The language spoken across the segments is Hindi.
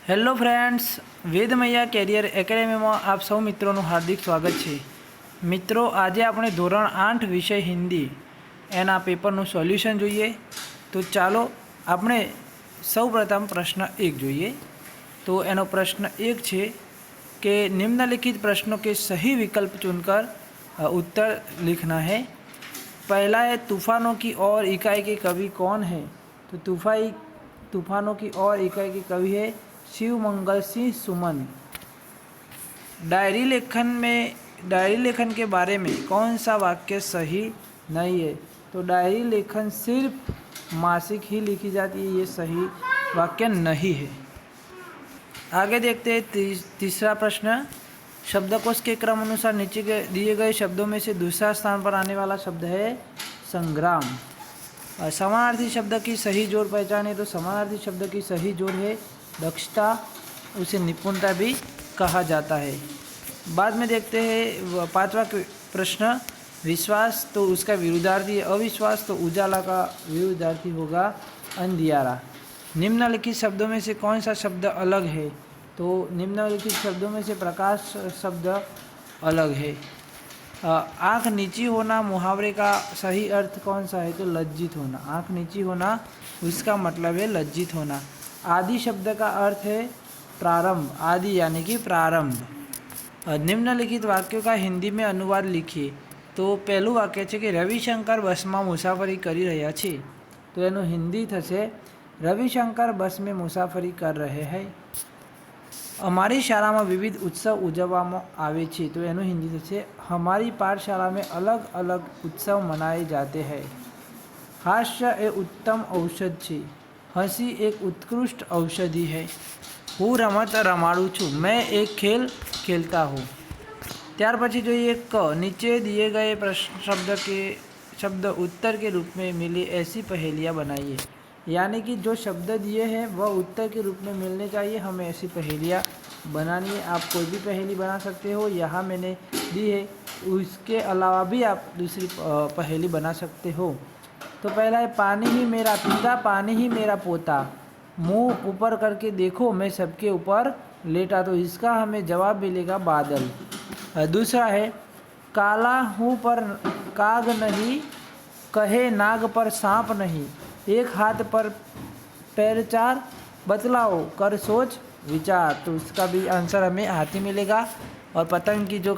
હેલો ફ્રેન્ડ્સ, વેદમૈયા કેરિયર એકેડેમીમાં આપ સૌ મિત્રોનું હાર્દિક સ્વાગત છે। મિત્રો, આજે આપણે ધોરણ 8 વિષય હિન્દી એના પેપરનું સોલ્યુશન જોઈએ। તો ચાલો આપણે સૌપ્રથમ પ્રશ્ન 1 જોઈએ। तो एनो प्रश्न 1 છે कि निम्नलिखित प्रश्नों के सही विकल्प चुनकर उत्तर लिखना है। पहला है, तूफ़ानों की और इकाई के कवि कौन है? तो तूफ़ानों की और इकाई के कवि है शिवमंगल सिंह सुमन। डायरी लेखन के बारे में कौन सा वाक्य सही नहीं है? तो डायरी लेखन सिर्फ मासिक ही लिखी जाती है, ये सही वाक्य नहीं है। आगे देखते हैं तीसरा प्रश्न। शब्दकोश के क्रम अनुसार नीचे के दिए गए शब्दों में से दूसरा स्थान पर आने वाला शब्द है संग्राम। समानार्थी शब्द की सही जोड़ पहचाने, तो समानार्थी शब्द की सही जोड़ है दक्षता, उसे निपुणता भी कहा जाता है। बाद में देखते हैं पांचवा प्रश्न, विश्वास तो उसका विरुद्धार्थी अविश्वास, तो उजाला का विरुद्धार्थी होगा अंधियारा। निम्नलिखित शब्दों में से कौन सा शब्द अलग है? तो निम्नलिखित शब्दों में से प्रकाश शब्द अलग है। आँख नीची होना मुहावरे का सही अर्थ कौन सा है? तो लज्जित होना। आँख नीची होना उसका मतलब है लज्जित होना। आदि शब्द का अर्थ है प्रारंभ, आदि यानी कि प्रारंभ। निम्नलिखित वाक्यों का हिंदी में अनुवाद लिखिए। तो पहलू वाक्य है कि रविशंकर बस में मुसाफरी करी रह्या छे, तो एनु हिंदी थशे रविशंकर बस में मुसाफरी कर रहे हैं। हमारी शाला में विविध उत्सव उजववामां आवे छे, तो एनु हिंदी थशे हमारी पाठशाला में अलग अलग उत्सव मनाए जाते हैं। हास्य ए उत्तम औषध छे, हंसी एक उत्कृष्ट औषधि है। हूँ रमत रमाड़ू छूँ, मैं एक खेल खेलता हूँ। त्यार पछी जोईए क, नीचे दिए गए प्रश्न शब्द उत्तर के रूप में मिली ऐसी पहेलियाँ बनाइए। यानी कि जो शब्द दिए हैं वह उत्तर के रूप में मिलने चाहिए, हमें ऐसी पहेलियाँ बनानी है। आप कोई भी पहेली बना सकते हो, यहाँ मैंने दी है, उसके अलावा भी आप दूसरी पहेली बना सकते हो। तो पहला है, पानी ही मेरा पिता पानी ही मेरा पोता, मुंह ऊपर करके देखो मैं सबके ऊपर लेटा, तो इसका हमें जवाब मिलेगा बादल। दूसरा है, काला हूँ पर काग नहीं, कहे नाग पर सांप नहीं, एक हाथ पर पैर चार, बतलाओ कर सोच विचार, तो उसका भी आंसर हमें हाथी मिलेगा। और पतंग की जो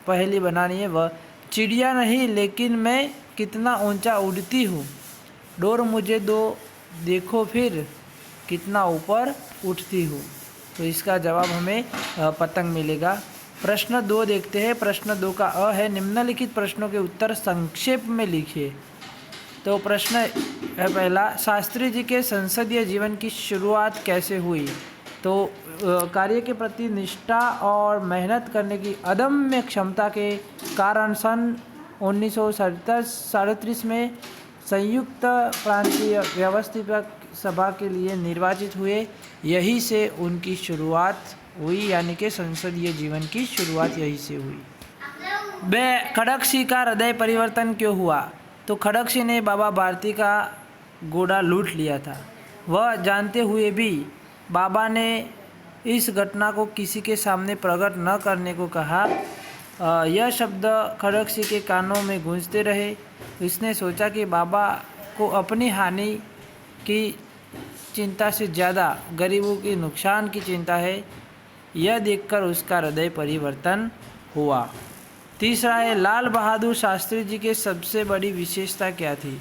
पहेली बनानी है वह, चिड़िया नहीं लेकिन मैं कितना ऊंचा उड़ती हूँ, डोर मुझे दो देखो फिर कितना ऊपर उठती हूँ, तो इसका जवाब हमें पतंग मिलेगा। प्रश्न 2 देखते हैं। प्रश्न 2 का अ है, निम्नलिखित प्रश्नों के उत्तर संक्षेप में लिखिए। तो प्रश्न है पहला, शास्त्री जी के संसदीय जीवन की शुरुआत कैसे हुई? तो कार्य के प्रति निष्ठा और मेहनत करने की अदम्य क्षमता के कारण सन 1937 में संयुक्त प्रांतीय व्यवस्थित सभा के लिए निर्वाचित हुए। यही से उनकी शुरुआत हुई, यानी कि संसदीय जीवन की शुरुआत यही से हुई। खड़क सिंह का हृदय परिवर्तन क्यों हुआ? तो खड़क सिंह ने बाबा भारती का घोड़ा लूट लिया था। वह जानते हुए भी बाबा ने इस घटना को किसी के सामने प्रकट न करने को कहा। यह शब्द खड़क सिंह के कानों में गूंजते रहे। उसने सोचा कि बाबा को अपनी हानि की चिंता से ज़्यादा गरीबों के नुकसान की चिंता है। यह देखकर उसका हृदय परिवर्तन हुआ। तीसरा है, लाल बहादुर शास्त्री जी की सबसे बड़ी विशेषता क्या थी?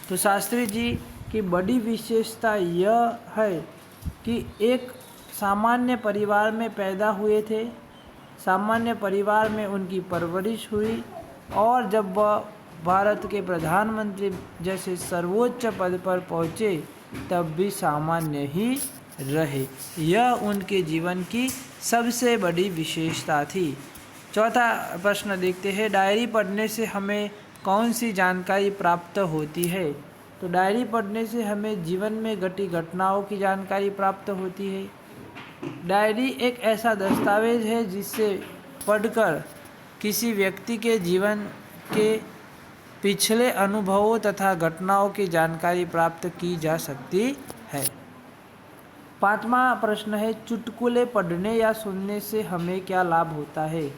तो शास्त्री जी की बड़ी विशेषता यह है कि एक सामान्य परिवार में पैदा हुए थे, सामान्य परिवार में उनकी परवरिश हुई, और जब वह भारत के प्रधानमंत्री जैसे सर्वोच्च पद पर पहुँचे तब भी सामान्य ही रहे। यह उनके जीवन की सबसे बड़ी विशेषता थी। चौथा प्रश्न देखते हैं, डायरी पढ़ने से हमें कौन सी जानकारी प्राप्त होती है? तो डायरी पढ़ने से हमें जीवन में घटी घटनाओं की जानकारी प्राप्त होती है। डायरी एक ऐसा दस्तावेज है जिससे पढ़कर किसी व्यक्ति के जीवन के पिछले अनुभवों तथा घटनाओं की जानकारी प्राप्त की जा सकती है। 5वां प्रश्न है, चुटकुले पढ़ने या सुनने से हमें क्या लाभ होता है?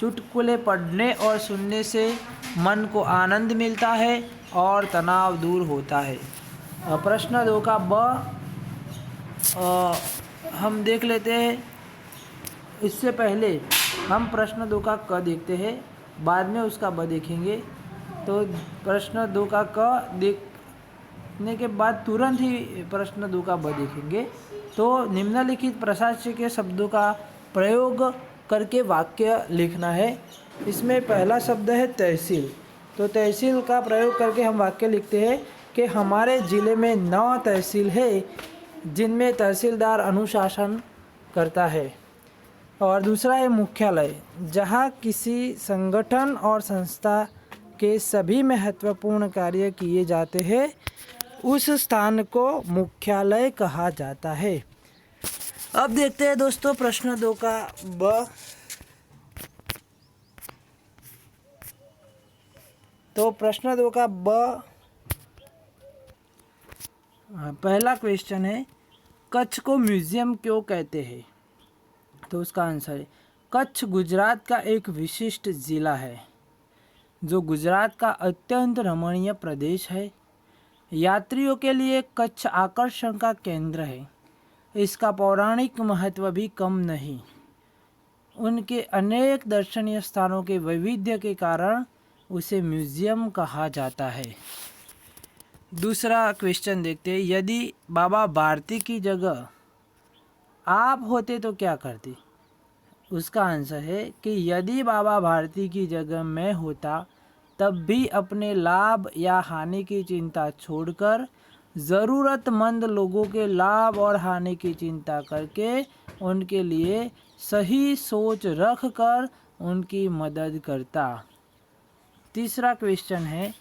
चुटकुले पढ़ने और सुनने से मन को आनंद मिलता है और तनाव दूर होता है। प्रश्न 2 का ब हम देख लेते हैं। इससे पहले हम प्रश्न 2 का क देखते हैं, बाद में उसका ब देखेंगे। तो प्रश्न 2 का क देखने के बाद तुरंत ही प्रश्न 2 का ब देखेंगे। तो निम्नलिखित प्रशास्य के शब्दों का प्रयोग करके वाक्य लिखना है। इसमें पहला शब्द है तहसील। तो तहसील का प्रयोग करके हम वाक्य लिखते हैं कि हमारे ज़िले में 9 तहसील है जिनमें तहसीलदार अनुशासन करता है। और दूसरा है मुख्यालय, जहाँ किसी संगठन और संस्था के सभी महत्वपूर्ण कार्य किए जाते हैं उस स्थान को मुख्यालय कहा जाता है। अब देखते हैं दोस्तों प्रश्न 2 का ब। तो प्रश्न 2 का ब पहला क्वेश्चन है, कच्छ को म्यूज़ियम क्यों कहते हैं? तो उसका आंसर है, कच्छ गुजरात का एक विशिष्ट ज़िला है जो गुजरात का अत्यंत रमणीय प्रदेश है। यात्रियों के लिए कच्छ आकर्षण का केंद्र है। इसका पौराणिक महत्व भी कम नहीं। उनके अनेक दर्शनीय स्थानों के वैविध्य के कारण उसे म्यूज़ियम कहा जाता है। दूसरा क्वेश्चन देखते हैं, यदि बाबा भारती की जगह आप होते तो क्या करते? उसका आंसर है कि यदि बाबा भारती की जगह मैं होता तब भी अपने लाभ या हानि की चिंता छोड़कर ज़रूरतमंद लोगों के लाभ और हानि की चिंता करके उनके लिए सही सोच रख कर उनकी मदद करता। तीसरा क्वेश्चन है,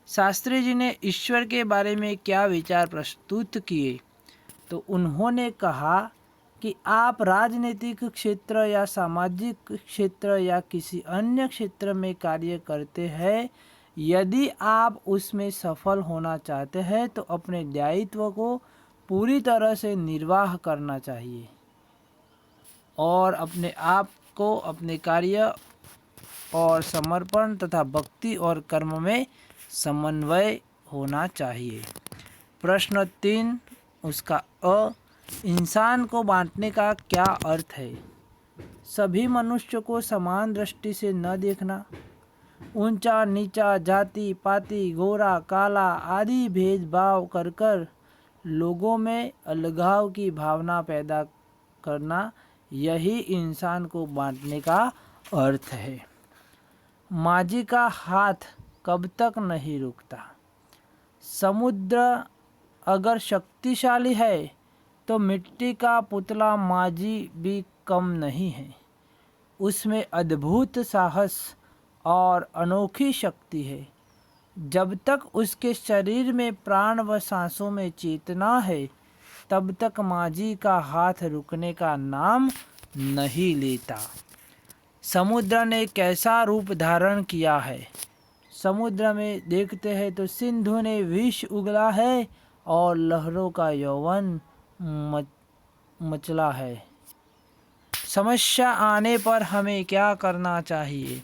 शास्त्री जी ने ईश्वर के बारे में क्या विचार प्रस्तुत किए? तो उन्होंने कहा कि आप राजनीतिक क्षेत्र या सामाजिक क्षेत्र या किसी अन्य क्षेत्र में कार्य करते हैं, यदि आप उसमें सफल होना चाहते हैं तो अपने दायित्व को पूरी तरह से निर्वाह करना चाहिए और अपने आप को अपने कार्य और समर्पण तथा भक्ति और कर्म में समन्वय होना चाहिए। प्रश्न 3 उसका अ, इंसान को बांटने का क्या अर्थ है? सभी मनुष्य को समान दृष्टि से न देखना, ऊंचा नीचा, जाति पाति, गोरा काला आदि भेदभाव कर कर लोगों में अलगाव की भावना पैदा करना, यही इंसान को बांटने का अर्थ है। माझी का हाथ कब तक नहीं रुकता। समुद्र अगर शक्तिशाली है तो मिट्टी का पुतला माझी भी कम नहीं है। उसमें अद्भुत साहस और अनोखी शक्ति है। जब तक उसके शरीर में प्राण व सांसों में चेतना है तब तक माझी का हाथ रुकने का नाम नहीं लेता। समुद्र ने कैसा रूप धारण किया है? समुद्र में देखते हैं तो सिंधु ने विष उगला है और लहरों का यौवन मचला है। समस्या आने पर हमें क्या करना चाहिए?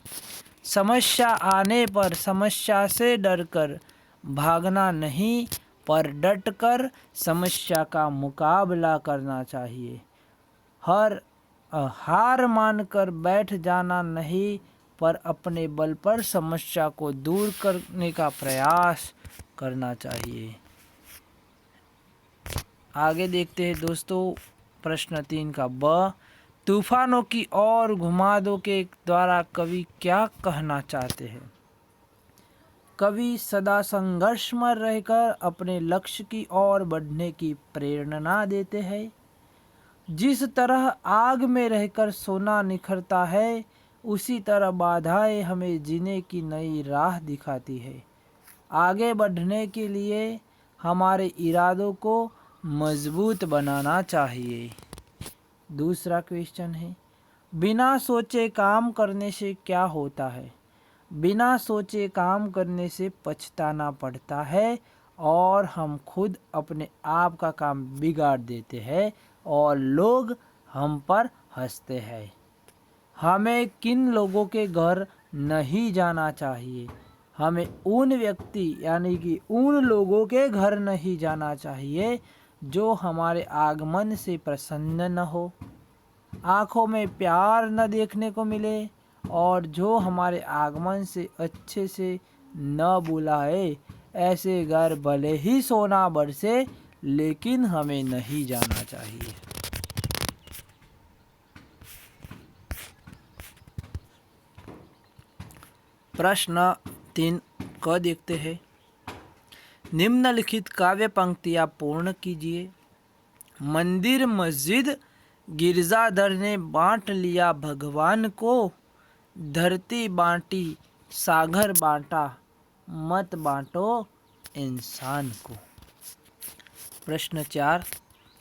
समस्या आने पर समस्या से डरकर भागना नहीं पर डटकर समस्या का मुकाबला करना चाहिए। हार मानकर बैठ जाना नहीं पर अपने बल पर समस्या को दूर करने का प्रयास करना चाहिए। आगे देखते हैं दोस्तों प्रश्न 3 का ब। तूफानों की ओर घुमा दो के द्वारा कवि क्या कहना चाहते हैं? कवि सदा संघर्ष में रहकर अपने लक्ष्य की ओर बढ़ने की प्रेरणा देते हैं। जिस तरह आग में रहकर सोना निखरता है उसी तरह बाधाएं हमें जीने की नई राह दिखाती है। आगे बढ़ने के लिए हमारे इरादों को मजबूत बनाना चाहिए। दूसरा क्वेश्चन है, बिना सोचे काम करने से क्या होता है? बिना सोचे काम करने से पछताना पड़ता है और हम खुद अपने आप का काम बिगाड़ देते हैं और लोग हम पर हंसते हैं। हमें किन लोगों के घर नहीं जाना चाहिए? हमें उन व्यक्ति यानी कि उन लोगों के घर नहीं जाना चाहिए जो हमारे आगमन से प्रसन्न न हो, आँखों में प्यार न देखने को मिले और जो हमारे आगमन से अच्छे से न बुलाए। ऐसे घर भले ही सोना बरसे लेकिन हमें नहीं जाना चाहिए। प्रश्न 3 क देखते हैं। निम्नलिखित काव्य पंक्तियाँ पूर्ण कीजिए। मंदिर मस्जिद गिरजाधर ने बांट लिया भगवान को, धरती बांटी सागर बांटा, मत बांटो इंसान को। प्रश्न 4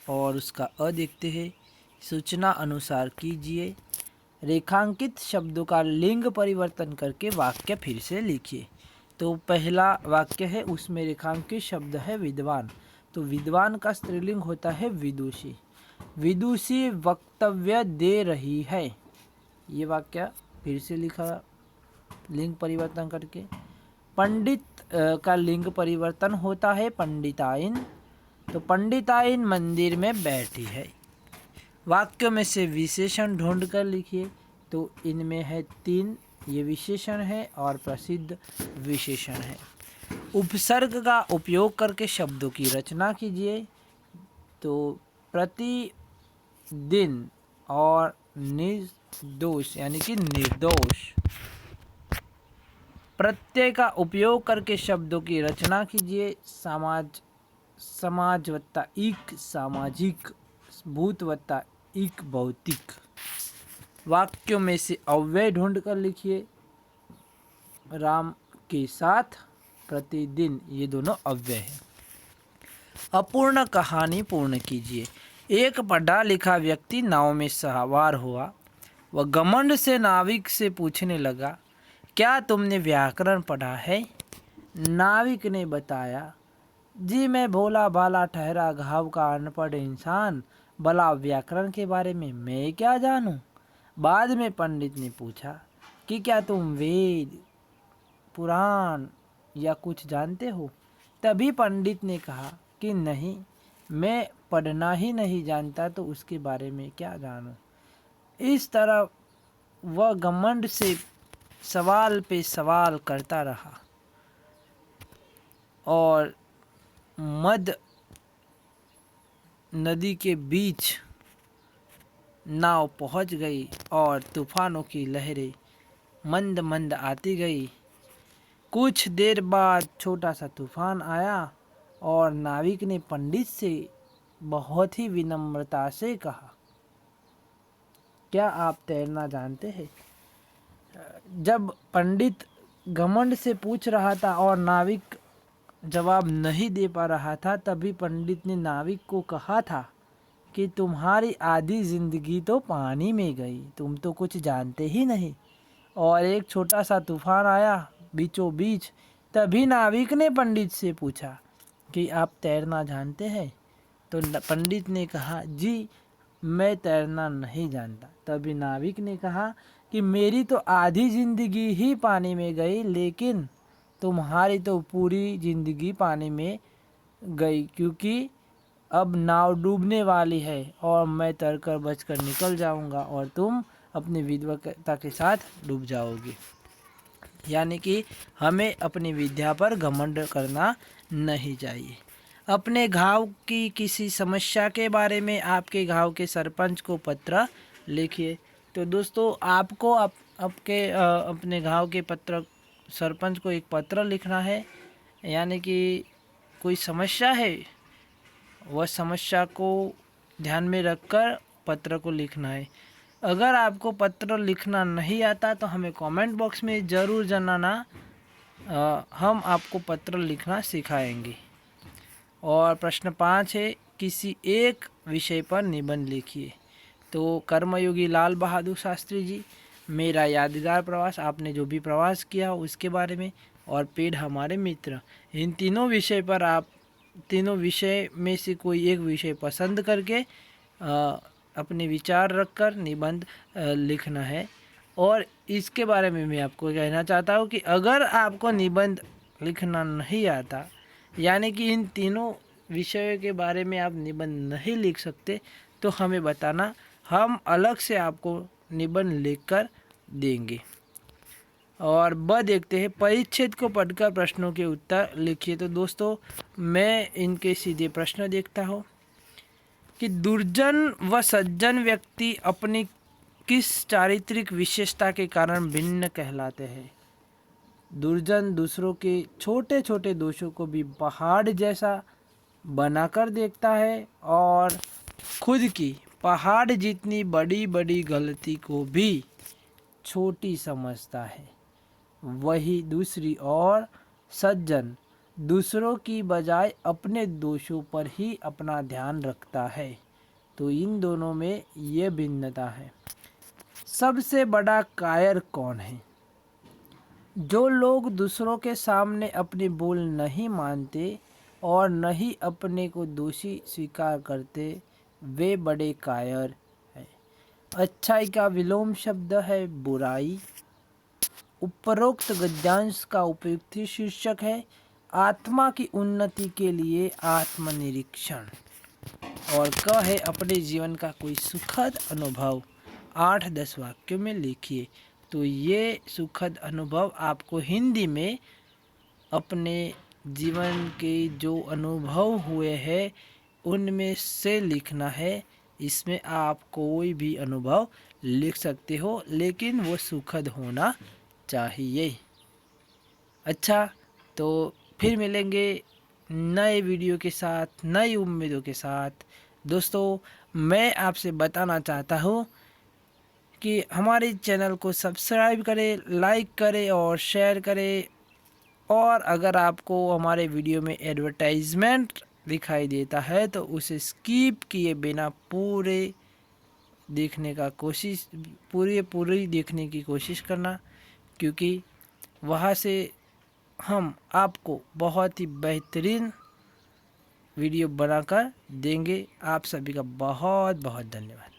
और उसका अ देखते हैं। सूचना अनुसार कीजिए। रेखांकित शब्दों का लिंग परिवर्तन करके वाक्य फिर से लिखिए। तो पहला वाक्य है, उसमें रेखांकित शब्द है विद्वान। तो विद्वान का स्त्रीलिंग होता है विदुषी। विदुषी वक्तव्य दे रही है। ये वाक्य फिर से लिखा लिंग परिवर्तन करके। पंडित का लिंग परिवर्तन होता है पंडिताइन। तो पंडिताइन मंदिर में बैठी है। वाक्य में से विशेषण ढूंढ कर लिखिए। तो इनमें है 3, ये विशेषण है और प्रसिद्ध विशेषण है। उपसर्ग का उपयोग करके शब्दों की रचना कीजिए। तो प्रतिदिन और निर्दोष यानी कि निर्दोष। प्रत्यय का उपयोग करके शब्दों की रचना कीजिए। समाज वत्ता इक सामाजिक, भूत वत्ता इक भौतिक। वाक्यों में से अव्यय ढूंढ कर लिखिए। राम के साथ प्रतिदिन, ये दोनों अव्यय हैं। अपूर्ण कहानी पूर्ण कीजिए। एक पढ़ा लिखा व्यक्ति नाव में सवार हुआ। वह घमंड से नाविक से पूछने लगा, क्या तुमने व्याकरण पढ़ा है? नाविक ने बताया, जी मैं भोला भाला ठहरा घाव का अनपढ़ इंसान, भला व्याकरण के बारे में मैं क्या जानूं? बाद में पंडित ने पूछा कि क्या तुम वेद पुराण या कुछ जानते हो? तभी पंडित ने कहा कि नहीं, मैं पढ़ना ही नहीं जानता तो उसके बारे में क्या जानूं। इस तरह वह घमंड से सवाल पे सवाल करता रहा और मध्य नदी के बीच नाव पहुंच गई और तूफानों की लहरें मंद मंद आती गई। कुछ देर बाद छोटा सा तूफान आया और नाविक ने पंडित से बहुत ही विनम्रता से कहा, क्या आप तैरना जानते हैं? जब पंडित घमंड से पूछ रहा था और नाविक जवाब नहीं दे पा रहा था, तभी पंडित ने नाविक को कहा था कि तुम्हारी आधी जिंदगी तो पानी में गई, तुम तो कुछ जानते ही नहीं। और एक छोटा सा तूफान आया बीचों बीच। तभी नाविक ने पंडित से पूछा कि आप तैरना जानते हैं? तो पंडित ने कहा, जी मैं तैरना नहीं जानता। तभी नाविक ने कहा कि मेरी तो आधी जिंदगी ही पानी में गई, लेकिन तुम्हारी तो पूरी जिंदगी पानी में गई, क्योंकि अब नाव डूबने वाली है और मैं तैरकर बचकर निकल जाऊंगा और तुम अपनी विद्वता के साथ डूब जाओगे। यानी कि हमें अपनी विद्या पर घमंड करना नहीं चाहिए। अपने गांव की किसी समस्या के बारे में आपके गांव के सरपंच को पत्र लिखिए। तो दोस्तों, आपको अपने गांव के सरपंच को एक पत्र लिखना है। यानी कि कोई समस्या है, वह समस्या को ध्यान में रखकर पत्र को लिखना है। अगर आपको पत्र लिखना नहीं आता तो हमें कमेंट बॉक्स में ज़रूर जनाना, हम आपको पत्र लिखना सिखाएंगे। और प्रश्न 5 है, किसी एक विषय पर निबंध लिखिए। तो कर्मयोगी लाल बहादुर शास्त्री जी, मेरा यादगार प्रवास, आपने जो भी प्रवास किया उसके बारे में, और पेड़ हमारे मित्र, इन तीनों विषय पर आप तीनों विषय में से कोई एक विषय पसंद करके अपने विचार रखकर निबंध लिखना है। और इसके बारे में मैं आपको कहना चाहता हूँ कि अगर आपको निबंध लिखना नहीं आता, यानी कि इन तीनों विषयों के बारे में आप निबंध नहीं लिख सकते, तो हमें बताना, हम अलग से आपको निबंध लिखकर देंगे। और देखते हैं, परिच्छेद को पढ़कर प्रश्नों के उत्तर लिखिए। तो दोस्तों, मैं इनके सीधे प्रश्न देखता हूँ कि दुर्जन व सज्जन व्यक्ति अपनी किस चारित्रिक विशेषता के कारण भिन्न कहलाते हैं। दुर्जन दूसरों के छोटे छोटे दोषों को भी पहाड़ जैसा बनाकर देखता है और खुद की पहाड़ जितनी बड़ी बड़ी गलती को भी छोटी समझता है। वही दूसरी ओर सज्जन दूसरों की बजाय अपने दोषों पर ही अपना ध्यान रखता है। तो इन दोनों में ये भिन्नता है। सबसे बड़ा कायर कौन है? जो लोग दूसरों के सामने अपनी भूल नहीं मानते और नहीं अपने को दोषी स्वीकार करते, वे बड़े कायर हैं। अच्छाई का विलोम शब्द है बुराई। उपरोक्त गद्यांश का उपयुक्त शीर्षक है आत्मा की उन्नति के लिए आत्मनिरीक्षण। और क है अपने जीवन का कोई सुखद अनुभव 8-10 वाक्यों में लिखिए। तो ये सुखद अनुभव आपको हिंदी में अपने जीवन के जो अनुभव हुए हैं उनमें से लिखना है। इसमें आप कोई भी अनुभव लिख सकते हो, लेकिन वो सुखद होना चाहिए। अच्छा, तो फिर मिलेंगे नए वीडियो के साथ, नई उम्मीदों के साथ। दोस्तों, मैं आपसे बताना चाहता हूँ कि हमारे चैनल को सब्सक्राइब करें, लाइक करें और शेयर करें। और अगर आपको हमारे वीडियो में एडवर्टाइजमेंट दिखाई देता है तो उसे स्किप किए बिना पूरी देखने की कोशिश करना, क्योंकि वहाँ से हम आपको बहुत ही बेहतरीन वीडियो बनाकर देंगे। आप सभी का बहुत बहुत धन्यवाद।